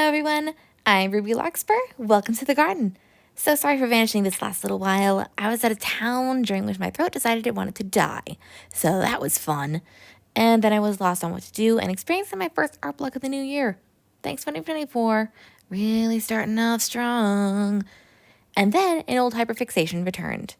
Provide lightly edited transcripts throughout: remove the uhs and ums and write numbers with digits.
Hello everyone, I'm Ruby Larkspur. Welcome to the garden. So sorry for vanishing this last little while. I was out of town during which my throat decided it wanted to die. So that was fun. And then I was lost on what to do and experiencing my first art block of the new year. Thanks 2024. Really starting off strong. And then an old hyperfixation returned.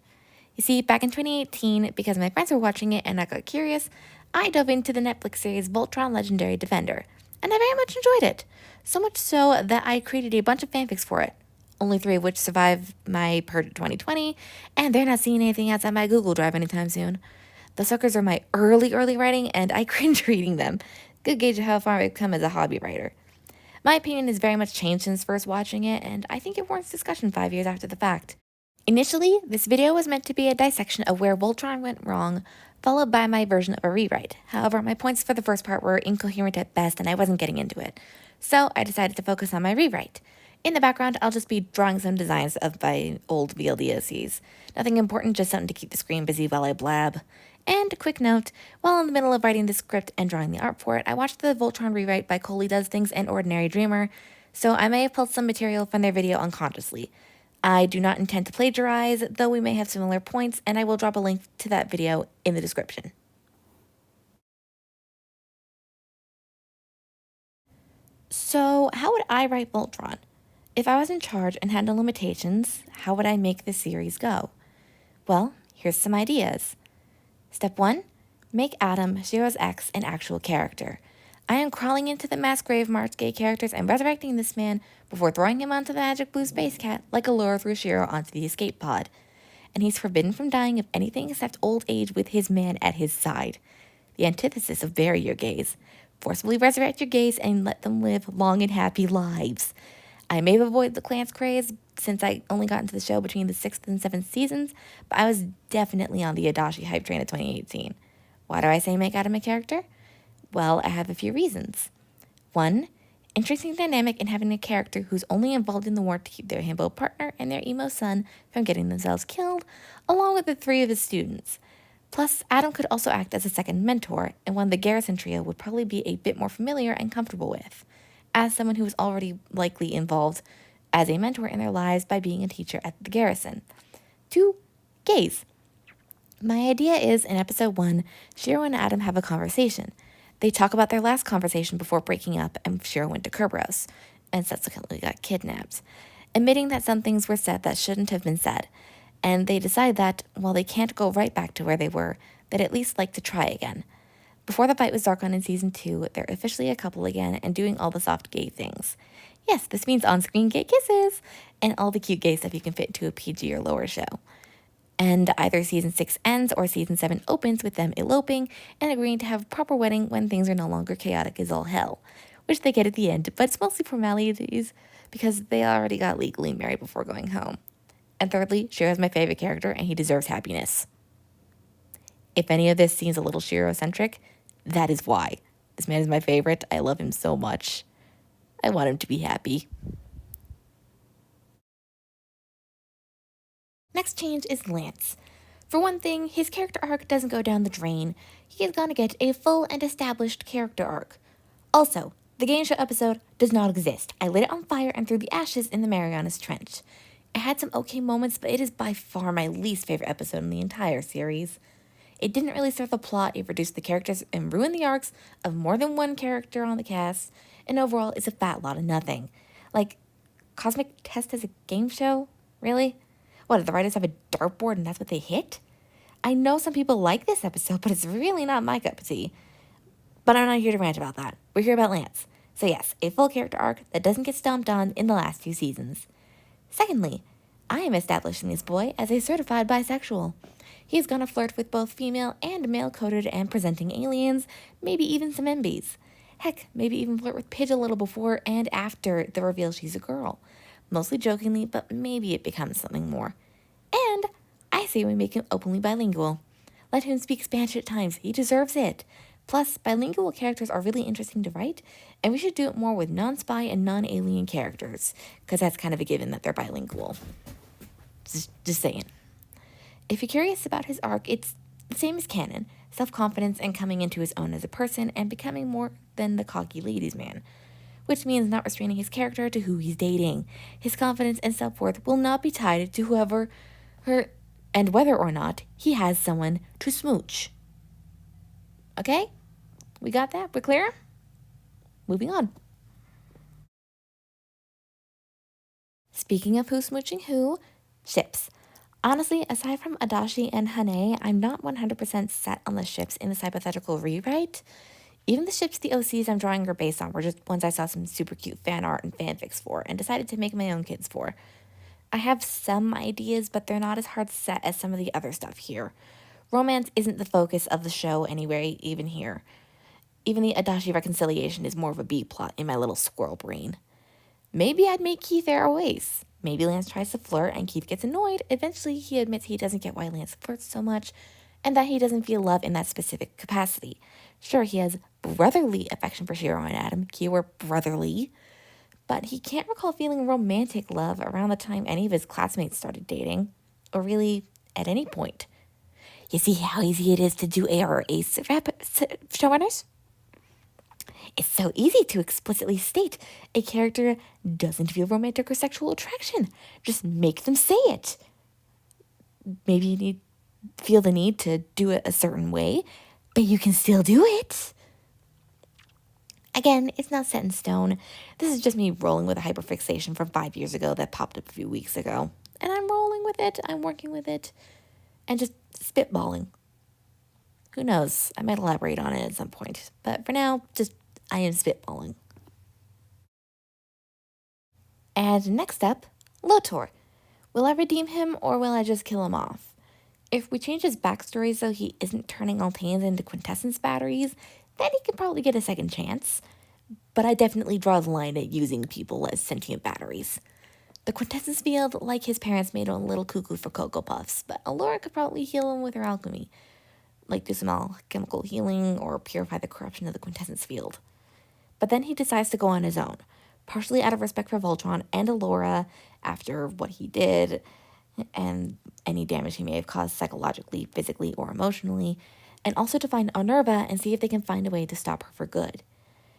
You see, back in 2018, because my friends were watching it and I got curious, I dove into the Netflix series Voltron Legendary Defender, and I very much enjoyed it. So much so that I created a bunch of fanfics for it, only 3 of which survived my purge of 2020, and they're not seeing anything outside my Google Drive anytime soon. The suckers are my early writing, and I cringe reading them. Good gauge of how far I've come as a hobby writer. My opinion has very much changed since first watching it, and I think it warrants discussion 5 years after the fact. Initially, this video was meant to be a dissection of where Voltron went wrong, followed by my version of a rewrite. However, my points for the first part were incoherent at best and I wasn't getting into it. So I decided to focus on my rewrite. In the background, I'll just be drawing some designs of my old VLDSCs. Nothing important, just something to keep the screen busy while I blab. And a quick note, while in the middle of writing the script and drawing the art for it, I watched the Voltron rewrite by Coley Does Things and Ordinary Dreamer, so I may have pulled some material from their video unconsciously. I do not intend to plagiarize, though we may have similar points, and I will drop a link to that video in the description. So, how would I write Voltron? If I was in charge and had no limitations, how would I make this series go? Well, here's some ideas. Step 1. Make Adam, Shiro's ex, an actual character. I am crawling into the mass grave marked gay characters and resurrecting this man before throwing him onto the magic blue space cat like a lure threw Shiro onto the escape pod. And he's forbidden from dying of anything except old age with his man at his side. The antithesis of bury your gays. Forcibly resurrect your gays and let them live long and happy lives. I may have avoided the Clans craze since I only got into the show between the 6th and 7th seasons, but I was definitely on the Adachi hype train of 2018. Why do I say make Adam a character? Well, I have a few reasons. 1. Interesting dynamic in having a character who's only involved in the war to keep their himbo partner and their emo son from getting themselves killed, along with the 3 of his students. Plus, Adam could also act as a second mentor, and one the Garrison trio would probably be a bit more familiar and comfortable with, as someone who was already likely involved as a mentor in their lives by being a teacher at the Garrison. 2. Gays. My idea is, in episode 1, Shiro and Adam have a conversation. They talk about their last conversation before breaking up and Shiro went to Kerberos, and subsequently got kidnapped, admitting that some things were said that shouldn't have been said, and they decide that, while they can't go right back to where they were, they'd at least like to try again. Before the fight with Zarkon in Season 2, they're officially a couple again and doing all the soft gay things. Yes, this means on-screen gay kisses, and all the cute gay stuff you can fit into a PG or lower show. And either Season 6 ends or Season 7 opens with them eloping and agreeing to have a proper wedding when things are no longer chaotic as all hell, which they get at the end, but it's mostly formalities because they already got legally married before going home. And thirdly, Shiro's my favorite character and he deserves happiness. If any of this seems a little Shiro-centric, that is why. This man is my favorite. I love him so much. I want him to be happy. Next change is Lance. For one thing, his character arc doesn't go down the drain. He is going to get a full and established character arc. Also, the game show episode does not exist. I lit it on fire and threw the ashes in the Marianas Trench. It had some okay moments, but it is by far my least favorite episode in the entire series. It didn't really start the plot, it reduced the characters and ruined the arcs of more than one character on the cast, and overall it's a fat lot of nothing. Like, Cosmic Test as a game show? Really? What, did the writers have a dartboard and that's what they hit? I know some people like this episode, but it's really not my cup of tea. But I'm not here to rant about that. We're here about Lance. So yes, a full character arc that doesn't get stomped on in the last few seasons. Secondly, I am establishing this boy as a certified bisexual. He is gonna flirt with both female and male-coded and presenting aliens, maybe even some MBs. Heck, maybe even flirt with Pidge a little before and after the reveal she's a girl. Mostly jokingly, but maybe it becomes something more. And I say we make him openly bilingual. Let him speak Spanish at times, he deserves it. Plus, bilingual characters are really interesting to write, and we should do it more with non-spy and non-alien characters, because that's kind of a given that they're bilingual. Just saying. If you're curious about his arc, it's the same as canon, self-confidence and coming into his own as a person and becoming more than the cocky ladies' man. which means not restraining his character to who he's dating. His confidence and self-worth will not be tied to whoever her and whether or not he has someone to smooch. Okay? We got that? We're clear? Moving on. Speaking of who's smooching who, ships. Honestly, aside from Adachi and Hane, I'm not 100% set on the ships in this hypothetical rewrite. Even the ships the OCs I'm drawing are based on were just ones I saw some super cute fan art and fanfics for and decided to make my own kids for. I have some ideas, but they're not as hard set as some of the other stuff here. Romance isn't the focus of the show anyway, even here. Even the Adachi reconciliation is more of a B plot in my little squirrel brain. Maybe I'd make Keith Arrow ace. Maybe Lance tries to flirt and Keith gets annoyed. Eventually, he admits he doesn't get why Lance flirts so much and that he doesn't feel love in that specific capacity. Sure, he has brotherly affection for Shiro and Adam, keyword brotherly, but he can't recall feeling romantic love around the time any of his classmates started dating, or really at any point. You see how easy it is to do A or ace showrunners? It's so easy to explicitly state a character doesn't feel romantic or sexual attraction. Just make them say it. Maybe you feel the need to do it a certain way, but you can still do it. Again, it's not set in stone. This is just me rolling with a hyperfixation from 5 years ago that popped up a few weeks ago. And I'm rolling with it, I'm working with it, and just spitballing. Who knows? I might elaborate on it at some point. But for now, just I am spitballing. And next up, Lotor. Will I redeem him or will I just kill him off? If we change his backstory so he isn't turning Altanes into quintessence batteries, then he could probably get a second chance. But I definitely draw the line at using people as sentient batteries. The quintessence field, like his parents, made him a little cuckoo for Cocoa Puffs, but Allura could probably heal him with her alchemy, like do some alchemical healing or purify the corruption of the quintessence field. But then he decides to go on his own, partially out of respect for Voltron and Allura after what he did and any damage he may have caused psychologically, physically, or emotionally, and also to find Onerva and see if they can find a way to stop her for good.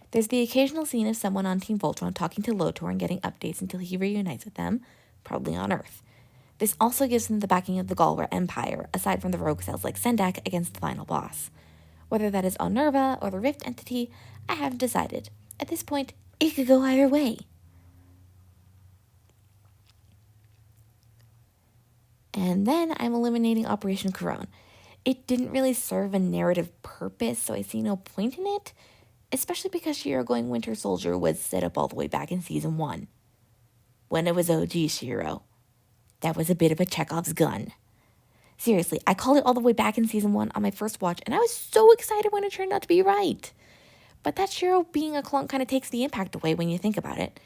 There's the occasional scene of someone on Team Voltron talking to Lotor and getting updates until he reunites with them, probably on Earth. This also gives him the backing of the Galra Empire, aside from the rogue cells like Sendak against the final boss. Whether that is Onerva or the Rift entity, I haven't decided. At this point, it could go either way. And then I'm eliminating Operation Couronne. It didn't really serve a narrative purpose, so I see no point in it, especially because Shiro going Winter Soldier was set up all the way back in Season 1. When it was OG Shiro. That was a bit of a Chekhov's gun. Seriously, I called it all the way back in Season 1 on my first watch, and I was so excited when it turned out to be right. But that Shiro being a clone kind of takes the impact away when you think about it.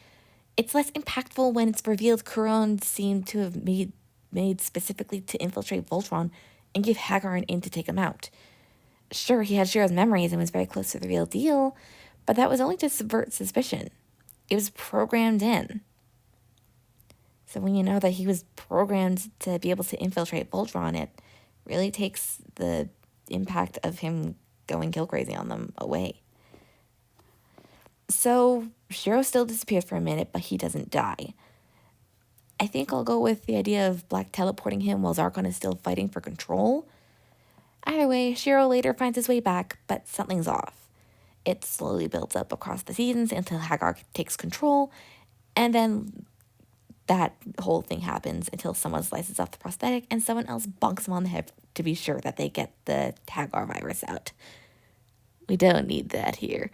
It's less impactful when it's revealed Couronne seemed to have made specifically to infiltrate Voltron and give Hagar an in to take him out. Sure, he had Shiro's memories and was very close to the real deal, but that was only to subvert suspicion. It was programmed in. So when you know that he was programmed to be able to infiltrate Voltron, it really takes the impact of him going kill crazy on them away. So Shiro still disappears for a minute, but he doesn't die. I think I'll go with the idea of Black teleporting him while Zarkon is still fighting for control. Either way, Shiro later finds his way back, but something's off. It slowly builds up across the seasons until Hagar takes control, and then that whole thing happens until someone slices off the prosthetic and someone else bonks him on the head to be sure that they get the Hagar virus out. We don't need that here.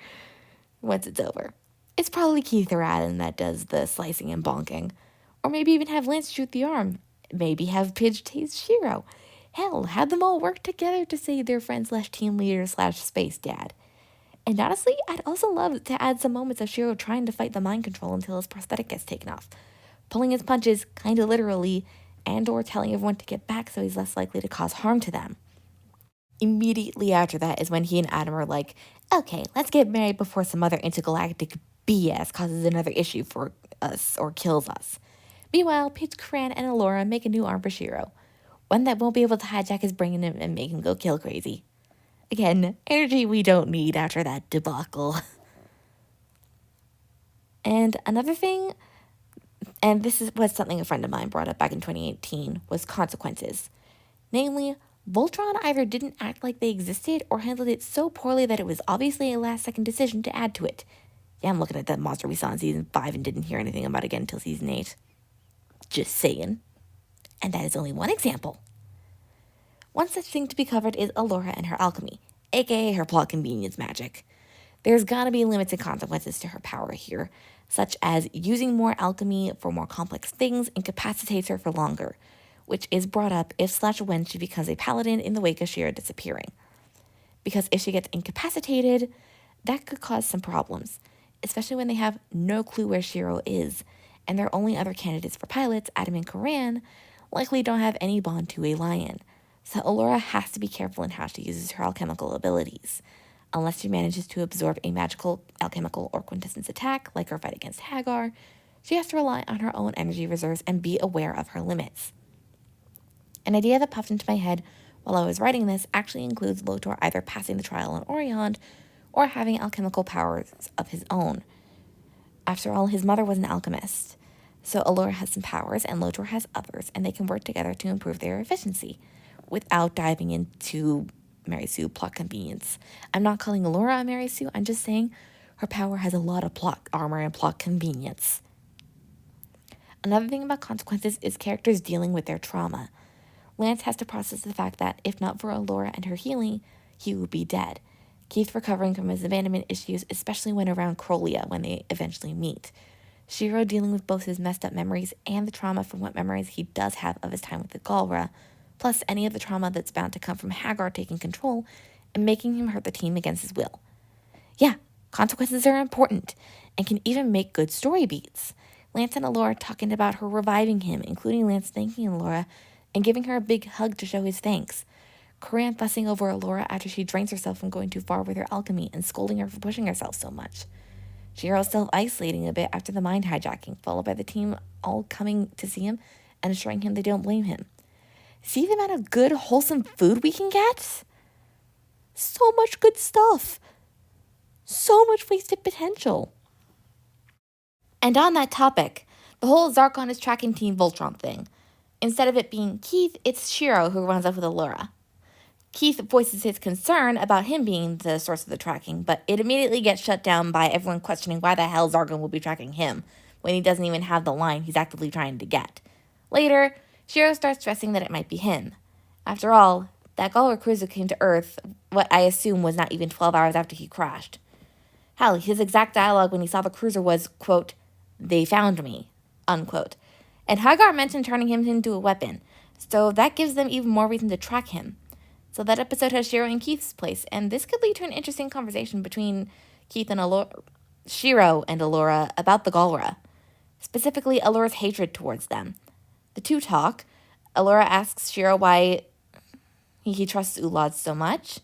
Once it's over, it's probably Keith or Adam that does the slicing and bonking. Or maybe even have Lance shoot the arm. Maybe have Pidge tase Shiro. Hell, have them all work together to save their friend / team leader / space dad. And honestly, I'd also love to add some moments of Shiro trying to fight the mind control until his prosthetic gets taken off. Pulling his punches, kinda literally, and or telling everyone to get back so he's less likely to cause harm to them. Immediately after that is when he and Adam are like, okay, let's get married before some other intergalactic BS causes another issue for us or kills us. Meanwhile, Pidge, Kran, and Allura make a new arm for Shiro. One that won't be able to hijack his brain and make him go kill crazy. Again, energy we don't need after that debacle. And another thing, and was something a friend of mine brought up back in 2018, was consequences. Namely, Voltron either didn't act like they existed or handled it so poorly that it was obviously a last-second decision to add to it. Yeah, I'm looking at that monster we saw in Season 5 and didn't hear anything about again until Season 8. Just saying. And that is only one example. One such thing to be covered is Allura and her alchemy, aka her plot convenience magic. There's gotta be limits and consequences to her power here, such as using more alchemy for more complex things incapacitates her for longer, which is brought up if/when she becomes a paladin in the wake of Shira disappearing. Because if she gets incapacitated, that could cause some problems, especially when they have no clue where Shiro is, and their only other candidates for pilots, Adam and Karan, likely don't have any bond to a lion. So Allura has to be careful in how she uses her alchemical abilities. Unless she manages to absorb a magical, alchemical, or quintessence attack, like her fight against Hagar, she has to rely on her own energy reserves and be aware of her limits. An idea that popped into my head while I was writing this actually includes Lotor either passing the trial on Orion or having alchemical powers of his own. After all, his mother was an alchemist. So Allura has some powers and Lotor has others, and they can work together to improve their efficiency without diving into Mary Sue plot convenience. I'm not calling Allura a Mary Sue, I'm just saying her power has a lot of plot armor and plot convenience. Another thing about consequences is characters dealing with their trauma. Lance has to process the fact that, if not for Allura and her healing, he would be dead. Keith recovering from his abandonment issues, especially when around Krolia when they eventually meet. Shiro dealing with both his messed up memories and the trauma from what memories he does have of his time with the Galra, plus any of the trauma that's bound to come from Hagar taking control and making him hurt the team against his will. Yeah, consequences are important and can even make good story beats. Lance and Allura talking about her reviving him, including Lance thanking Allura and giving her a big hug to show his thanks. Karan fussing over Allura after she drains herself from going too far with her alchemy and scolding her for pushing herself so much. Shiro self-isolating a bit after the mind hijacking, followed by the team all coming to see him and assuring him they don't blame him. See the amount of good, wholesome food we can get? So much good stuff. So much wasted potential. And on that topic, the whole Zarkon is tracking Team Voltron thing. Instead of it being Keith, it's Shiro who runs up with Allura. Keith voices his concern about him being the source of the tracking, but it immediately gets shut down by everyone questioning why the hell Zargon will be tracking him when he doesn't even have the line he's actively trying to get. Later, Shiro starts stressing that it might be him. After all, that Galra cruiser came to Earth, what I assume was not even 12 hours after he crashed. Hell, his exact dialogue when he saw the cruiser was, quote, "They found me," unquote. And Hagar mentioned turning him into a weapon, so that gives them even more reason to track him. So that episode has Shiro in Keith's place, and this could lead to an interesting conversation between Keith and Shiro and Allura about the Galra, specifically Allura's hatred towards them. The two talk. Allura asks Shiro why he trusts Ulaz so much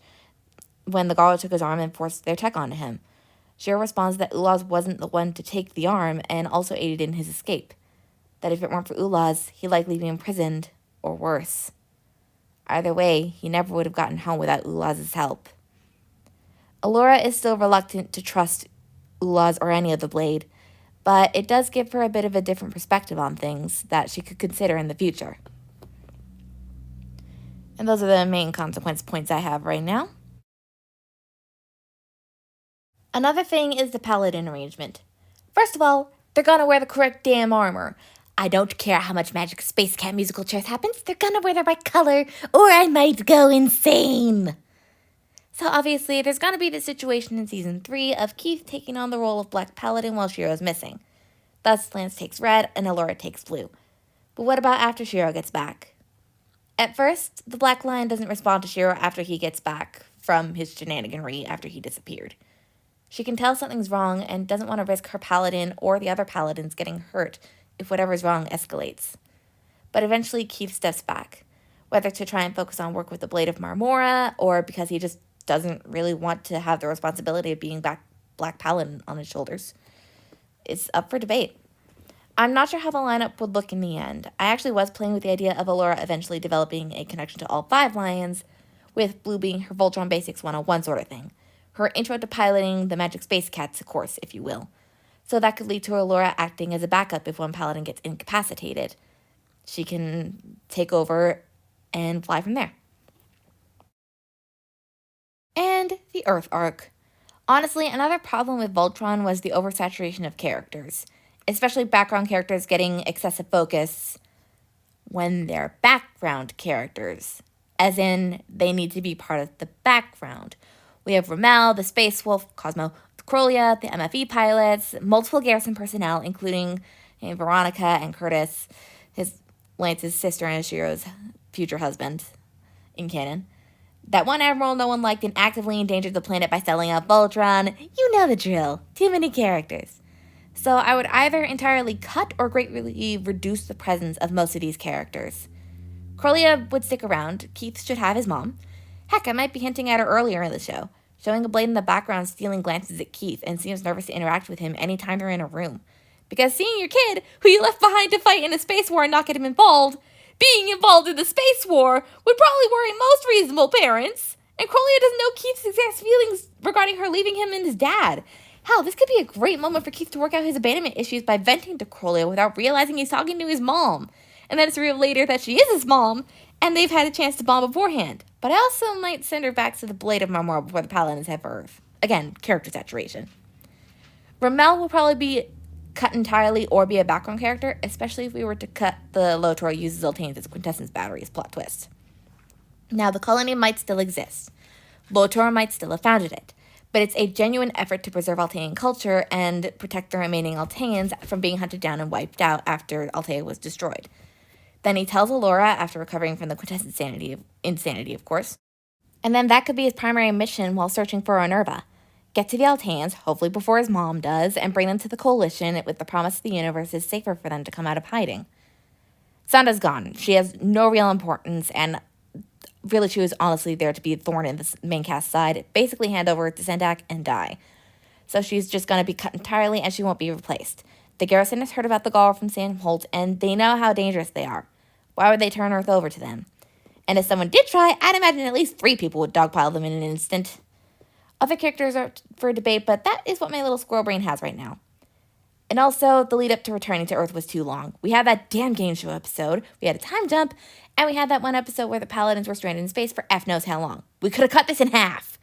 when the Galra took his arm and forced their tech onto him. Shiro responds that Ulaz wasn't the one to take the arm and also aided in his escape. That if it weren't for Ulaz, he'd likely be imprisoned, or worse. Either way, he never would have gotten home without Ulaz's help. Allura is still reluctant to trust Ulaz or any of the Blade, but it does give her a bit of a different perspective on things that she could consider in the future. And those are the main consequence points I have right now. Another thing is the paladin arrangement. First of all, they're gonna wear the correct damn armor. I don't care how much Magic Space Cat musical chairs happens, they're gonna wear the right color, or I might go insane. So obviously, there's gonna be this situation in Season 3 of Keith taking on the role of Black Paladin while Shiro's missing. Thus, Lance takes red and Allura takes blue. But what about after Shiro gets back? At first, the Black Lion doesn't respond to Shiro after he gets back from his shenaniganry after he disappeared. She can tell something's wrong and doesn't want to risk her paladin or the other paladins getting hurt if whatever's wrong escalates. But eventually Keith steps back, whether to try and focus on work with the Blade of Marmora or because he just doesn't really want to have the responsibility of being Black Paladin on his shoulders. It's up for debate. I'm not sure how the lineup would look in the end. I actually was playing with the idea of Allura eventually developing a connection to all 5 lions, with Blue being her Voltron Basics 101 sort of thing. Her intro to piloting the Magic Space Cats, of course, if you will. So that could lead to Allura acting as a backup if one paladin gets incapacitated. She can take over and fly from there. And the Earth arc. Honestly, another problem with Voltron was the oversaturation of characters, especially background characters getting excessive focus when they're background characters, as in they need to be part of the background. We have Rommel, the Space Wolf, Cosmo, Crolia, the MFE pilots, multiple Garrison personnel, including Veronica and Curtis, Lance's sister and Ashiro's future husband in canon. That one admiral no one liked and actively endangered the planet by selling out Voltron. You know the drill. Too many characters. So I would either entirely cut or greatly reduce the presence of most of these characters. Corlia would stick around. Keith should have his mom. Heck, I might be hinting at her earlier in the show, showing a blade in the background stealing glances at Keith and seems nervous to interact with him anytime they're in a room. Because seeing your kid, who you left behind to fight in a space war and not get him involved, being involved in the space war would probably worry most reasonable parents. And Corlia doesn't know Keith's exact feelings regarding her leaving him and his dad. Hell, this could be a great moment for Keith to work out his abandonment issues by venting to Corlia without realizing he's talking to his mom. And then it's revealed later that she is his mom, and they've had a chance to bond beforehand. But I also might send her back to the Blade of Marmor before the Paladins head for Earth. Again, character saturation. Rommel will probably be cut entirely or be a background character, especially if we were to cut the Lotor uses Zoltanes as quintessence batteries plot twist. Now, the colony might still exist. Lotor might still have founded it, but it's a genuine effort to preserve Altean culture and protect the remaining Alteans from being hunted down and wiped out after Altea was destroyed. Then he tells Allura, after recovering from the quintessence insanity, of course, and then that could be his primary mission while searching for Onerva. Get to the Alteans, hopefully before his mom does, and bring them to the Coalition with the promise the universe is safer for them to come out of hiding. Sanda's gone. She has no real importance, and really she was honestly there to be a thorn in the main cast side, basically hand over to Sendak and die. So she's just going to be cut entirely, and she won't be replaced. The garrison has heard about the Gaul from Sandholt, and they know how dangerous they are. Why would they turn Earth over to them? And if someone did try, I'd imagine at least 3 people would dogpile them in an instant. Other characters are for debate, but that is what my little squirrel brain has right now. And also, the lead up to returning to Earth was too long. We had that damn game show episode, we had a time jump, and we had that one episode where the Paladins were stranded in space for F knows how long. We could have cut this in half.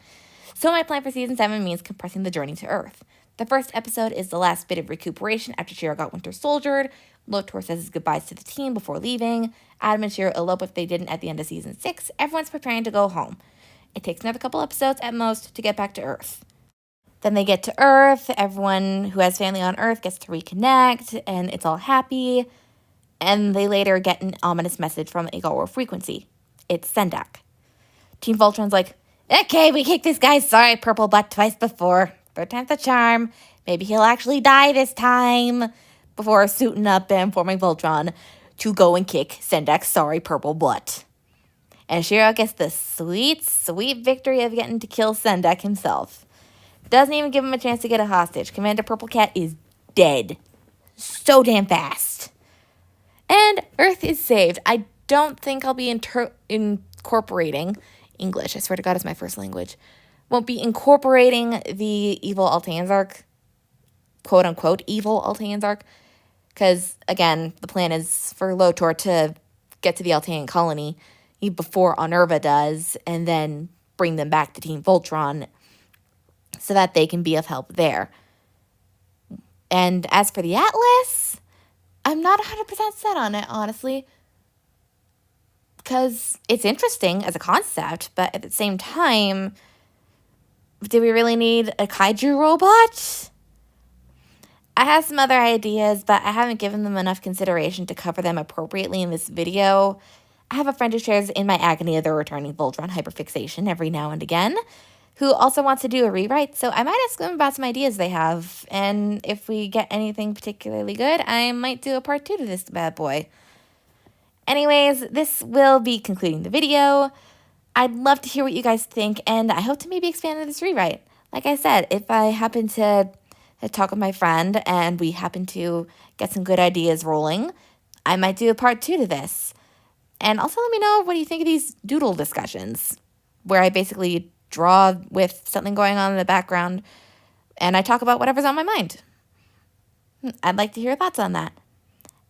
So my plan for Season 7 means compressing the journey to Earth. The first episode is the last bit of recuperation after Shiro got Winter Soldiered. Lotor says his goodbyes to the team before leaving. Adam and Shiro elope if they didn't at the end of Season 6. Everyone's preparing to go home. It takes another couple episodes at most to get back to Earth. Then they get to Earth, everyone who has family on Earth gets to reconnect, and it's all happy. And they later get an ominous message from Igor Frequency. It's Sendak. Team Voltron's like, okay, we kicked this guy's sorry purple butt twice before. 3rd time's the charm. Maybe he'll actually die this time. Before suiting up and forming Voltron to go and kick Sendak's sorry purple butt. And Shiro gets the sweet, sweet victory of getting to kill Sendak himself. Doesn't even give him a chance to get a hostage. Commander Purple Cat is dead. So damn fast. And Earth is saved. I don't think I'll be incorporating English. I swear to God, it's my first language. Won't be incorporating the evil Alteans arc. Quote unquote evil Alteans arc. Because, again, the plan is for Lotor to get to the Altean colony before Onerva does, and then bring them back to Team Voltron so that they can be of help there. And as for the Atlas, I'm not 100% set on it, honestly, because it's interesting as a concept, but at the same time, do we really need a kaiju robot? I have some other ideas, but I haven't given them enough consideration to cover them appropriately in this video. I have a friend who shares in my agony of the returning Voltron hyperfixation every now and again, who also wants to do a rewrite, so I might ask them about some ideas they have, and if we get anything particularly good, I might do a part 2 to this bad boy. Anyways, this will be concluding the video. I'd love to hear what you guys think, and I hope to maybe expand on this rewrite. Like I said, if I happen to talk with my friend and we happen to get some good ideas rolling, I might do a part 2 to this. And also let me know, what do you think of these Doodle discussions, where I basically draw with something going on in the background and I talk about whatever's on my mind. I'd like to hear your thoughts on that.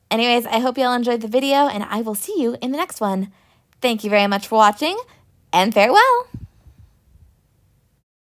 Anyways, I hope you all enjoyed the video, and I will see you in the next one. Thank you very much for watching, and farewell!